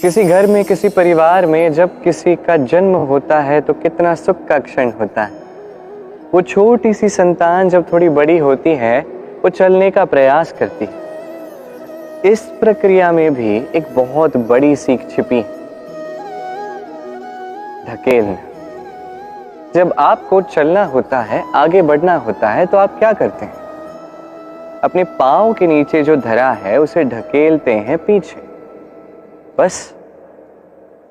किसी घर में, किसी परिवार में जब किसी का जन्म होता है तो कितना सुख का क्षण होता है। वो छोटी सी संतान जब थोड़ी बड़ी होती है वो चलने का प्रयास करती है। इस प्रक्रिया में भी एक बहुत बड़ी सीख छिपी है, ढकेलना। जब आपको चलना होता है, आगे बढ़ना होता है, तो आप क्या करते हैं? अपने पांव के नीचे जो धरा है उसे ढकेलते हैं पीछे। बस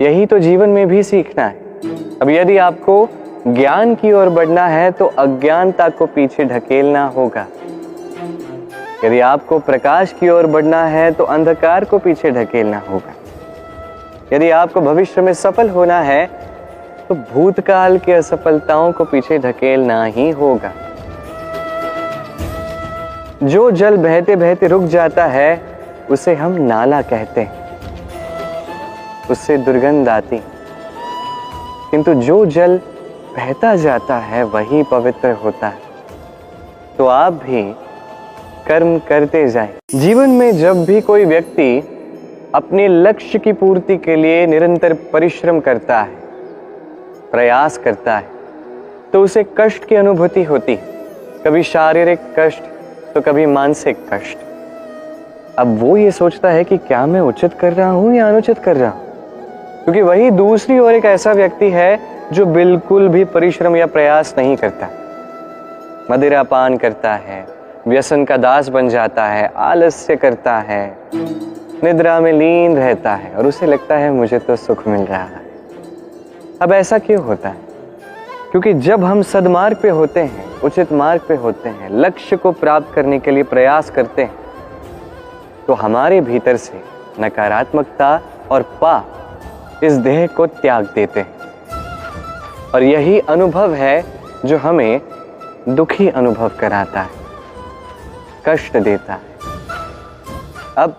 यही तो जीवन में भी सीखना है। अब यदि आपको ज्ञान की ओर बढ़ना है तो अज्ञानता को पीछे ढकेलना होगा। यदि आपको प्रकाश की ओर बढ़ना है तो अंधकार को पीछे ढकेलना होगा। यदि आपको भविष्य में सफल होना है तो भूतकाल की असफलताओं को पीछे ढकेलना ही होगा। जो जल बहते बहते रुक जाता है उसे हम नाला कहते हैं, उससे दुर्गंध आती। किंतु जो जल बहता जाता है वही पवित्र होता है। तो आप भी कर्म करते जाएं। जीवन में जब भी कोई व्यक्ति अपने लक्ष्य की पूर्ति के लिए निरंतर परिश्रम करता है, प्रयास करता है, तो उसे कष्ट की अनुभूति होती है। कभी शारीरिक कष्ट तो कभी मानसिक कष्ट। अब वो ये सोचता है कि क्या मैं उचित कर रहा हूं या अनुचित कर रहा हूं, क्योंकि वही दूसरी ओर एक ऐसा व्यक्ति है जो बिल्कुल भी परिश्रम या प्रयास नहीं करता, मदिरा पान करता है, व्यसन का दास बन जाता है, आलस्य करता है, निद्रा में लीन रहता है और उसे लगता है मुझे तो सुख मिल रहा है। अब ऐसा क्यों होता है? क्योंकि जब हम सद्मार्ग पे होते हैं, उचित मार्ग पे होते हैं, लक्ष्य को प्राप्त करने के लिए प्रयास करते हैं, तो हमारे भीतर से नकारात्मकता और पाप इस देह को त्याग देते हैं। और यही अनुभव है जो हमें दुखी अनुभव कराता है, कष्ट देता है। अब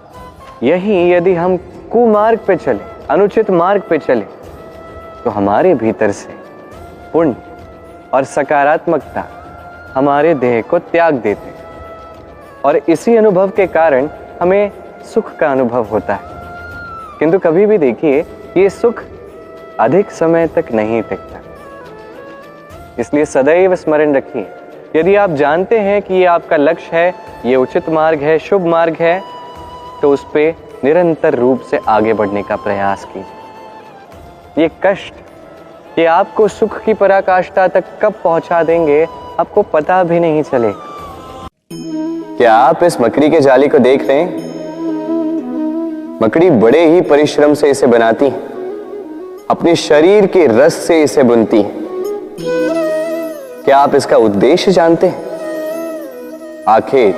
यही यदि हम कुमार्ग पे चले, अनुचित मार्ग पे चले, तो हमारे भीतर से पुण्य और सकारात्मकता हमारे देह को त्याग देते हैं और इसी अनुभव के कारण हमें सुख का अनुभव होता है। किंतु कभी भी देखिए, ये सुख अधिक समय तक नहीं टिकता। इसलिए सदैव स्मरण रखिए, यदि आप जानते हैं कि ये आपका लक्ष्य है, ये उचित मार्ग है, शुभ मार्ग है, तो उस पे निरंतर रूप से आगे बढ़ने का प्रयास कीजिए। ये कष्ट ये आपको सुख की पराकाष्ठा तक कब पहुंचा देंगे आपको पता भी नहीं चलेगा। क्या आप इस मकड़ी के जाली को देख रहे हैं? मकड़ी बड़े ही परिश्रम से इसे बनाती है, अपने शरीर के रस से इसे बुनती है। क्या आप इसका उद्देश्य जानते हैं? आखिर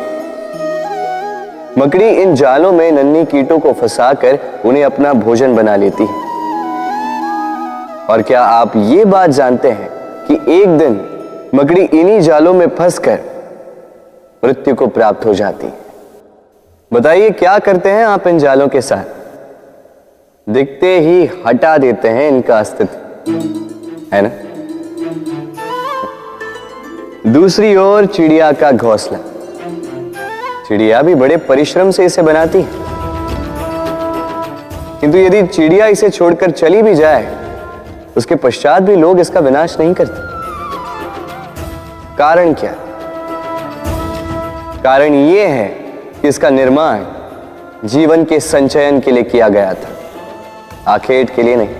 मकड़ी इन जालों में नन्ही कीटों को फंसाकर उन्हें अपना भोजन बना लेती है। और क्या आप ये बात जानते हैं कि एक दिन मकड़ी इन्हीं जालों में फंसकर मृत्यु को प्राप्त हो जाती है? बताइए क्या करते हैं आप इन जालों के साथ? दिखते ही हटा देते हैं इनका अस्तित्व, है ना? दूसरी ओर चिड़िया का घोंसला, चिड़िया भी बड़े परिश्रम से इसे बनाती है, किंतु यदि चिड़िया इसे छोड़कर चली भी जाए उसके पश्चात भी लोग इसका विनाश नहीं करते। कारण क्या? कारण यह है कि इसका निर्माण जीवन के संचयन के लिए किया गया था, आखेट के लिए नहीं।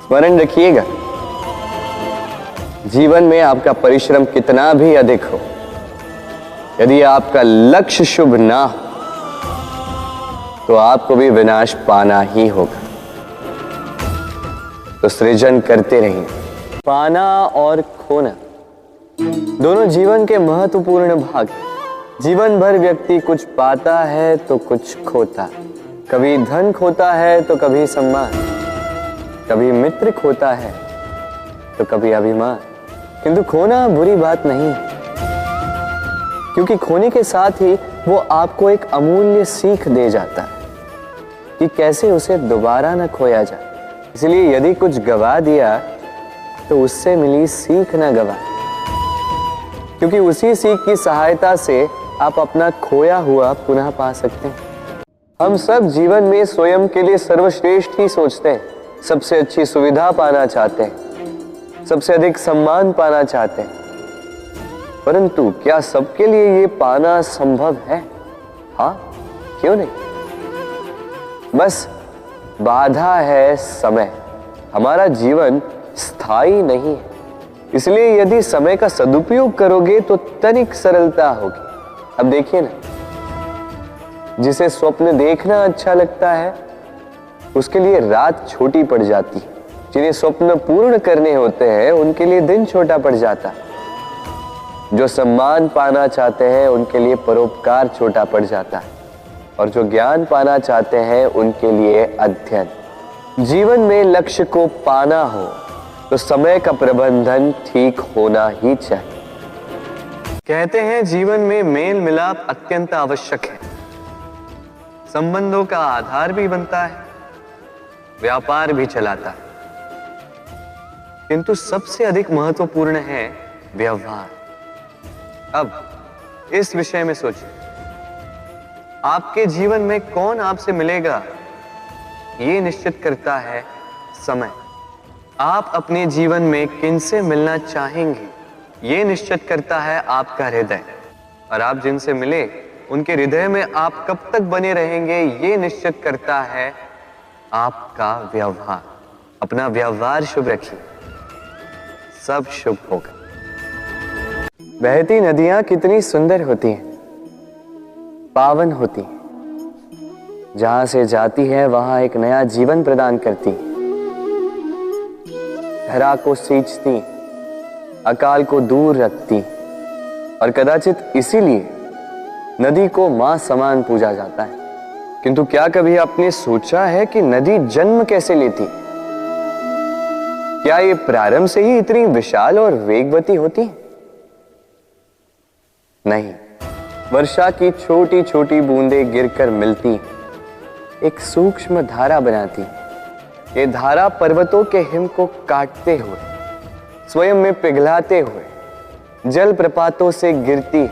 स्मरण रखिएगा, जीवन में आपका परिश्रम कितना भी अधिक हो, यदि आपका लक्ष्य शुभ ना हो तो आपको भी विनाश पाना ही होगा। तो सृजन करते रहिए। पाना और खोना दोनों जीवन के महत्वपूर्ण भाग हैं। जीवन भर व्यक्ति कुछ पाता है तो कुछ खोता, कभी धन खोता है तो कभी सम्मान, कभी मित्र खोता है तो कभी अभिमान। किंतु खोना बुरी बात नहीं, क्योंकि खोने के साथ ही वो आपको एक अमूल्य सीख दे जाता है कि कैसे उसे दोबारा न खोया जाए। इसलिए यदि कुछ गवा दिया तो उससे मिली सीख न गवा, क्योंकि उसी सीख की सहायता से आप अपना खोया हुआ पुनः पा सकते हैं। हम सब जीवन में स्वयं के लिए सर्वश्रेष्ठ ही सोचते हैं, सबसे अच्छी सुविधा पाना चाहते हैं, सबसे अधिक सम्मान पाना चाहते हैं। परंतु क्या सबके लिए ये पाना संभव है? हाँ, क्यों नहीं? बस बाधा है समय। हमारा जीवन स्थायी नहीं है, इसलिए यदि समय का सदुपयोग करोगे तो तनिक सरलता होगी। अब देखिए ना, जिसे स्वप्न देखना अच्छा लगता है उसके लिए रात छोटी पड़ जाती है, जिन्हें स्वप्न पूर्ण करने होते हैं उनके लिए दिन छोटा पड़ जाता है, जो सम्मान पाना चाहते हैं उनके लिए परोपकार छोटा पड़ जाता है, और जो ज्ञान पाना चाहते हैं उनके लिए अध्ययन। जीवन में लक्ष्य को पाना हो तो समय का प्रबंधन ठीक होना ही चाहिए। कहते हैं जीवन में मेल मिलाप अत्यंत आवश्यक है, संबंधों का आधार भी बनता है, व्यापार भी चलाता है, किंतु सबसे अधिक महत्वपूर्ण है व्यवहार। अब इस विषय में सोचिए, आपके जीवन में कौन आपसे मिलेगा ये निश्चित करता है समय। आप अपने जीवन में किनसे मिलना चाहेंगे ये निश्चित करता है आपका हृदय, और आप जिनसे मिले उनके हृदय में आप कब तक बने रहेंगे ये निश्चित करता है आपका व्यवहार। अपना व्यवहार शुभ रखिए, सब शुभ होगा। बहती नदियां कितनी सुंदर होती हैं, पावन होती हैं, जहां से जाती है वहां एक नया जीवन प्रदान करती, धरा को सींचती, अकाल को दूर रखती, और कदाचित इसीलिए नदी को मां समान पूजा जाता है। किंतु क्या कभी आपने सोचा है कि नदी जन्म कैसे लेती? क्या ये प्रारंभ से ही इतनी विशाल और वेगवती होती? नहीं, वर्षा की छोटी छोटी बूंदें गिरकर मिलती एक सूक्ष्म धारा बनाती। ये धारा पर्वतों के हिम को काटते हुए, स्वयं में पिघलाते हुए जल प्रपातों से गिरती,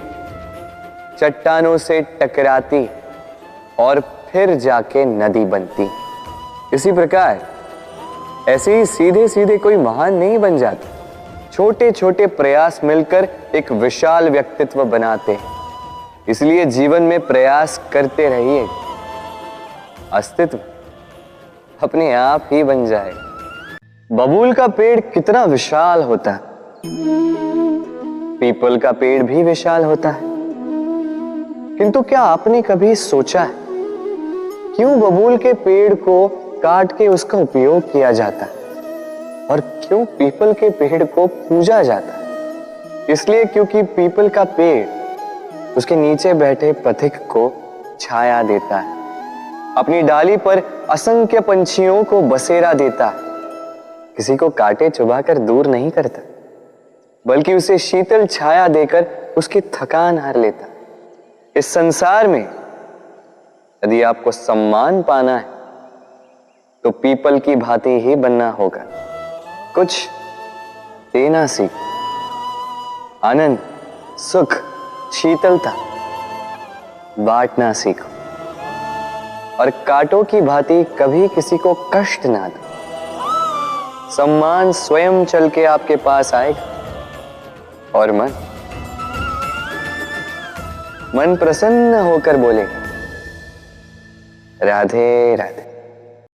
चट्टानों से टकराती और फिर जाके नदी बनती। इसी प्रकार ऐसे ही सीधे सीधे कोई महान नहीं बन जाता, छोटे छोटे प्रयास मिलकर एक विशाल व्यक्तित्व बनाते। इसलिए जीवन में प्रयास करते रहिए, अस्तित्व अपने आप ही बन जाए। बबूल का पेड़ कितना विशाल होता है, पीपल का पेड़ भी विशाल होता है, किंतु क्या आपने कभी सोचा है क्यों बबूल के पेड़ को काट के उसका उपयोग किया जाता है, और क्यों पीपल के पेड़ को पूजा जाता है? इसलिए क्योंकि पीपल का पेड़ उसके नीचे बैठे पथिक को छाया देता है, अपनी डाली पर असंख्य पंछियों को बसेरा देता है, किसी को काटे चुभाकर दूर नहीं करता, बल्कि उसे शीतल छाया देकर उसकी थकान हर लेता। इस संसार में यदि आपको सम्मान पाना है तो पीपल की भांति ही बनना होगा। कुछ देना सीखो, आनंद, सुख, शीतलता बांटना सीखो, और कांटों की भांति कभी किसी को कष्ट ना दो। सम्मान स्वयं चल के आपके पास आएगा, और मन प्रसन्न होकर बोलेगा, राधे राधे।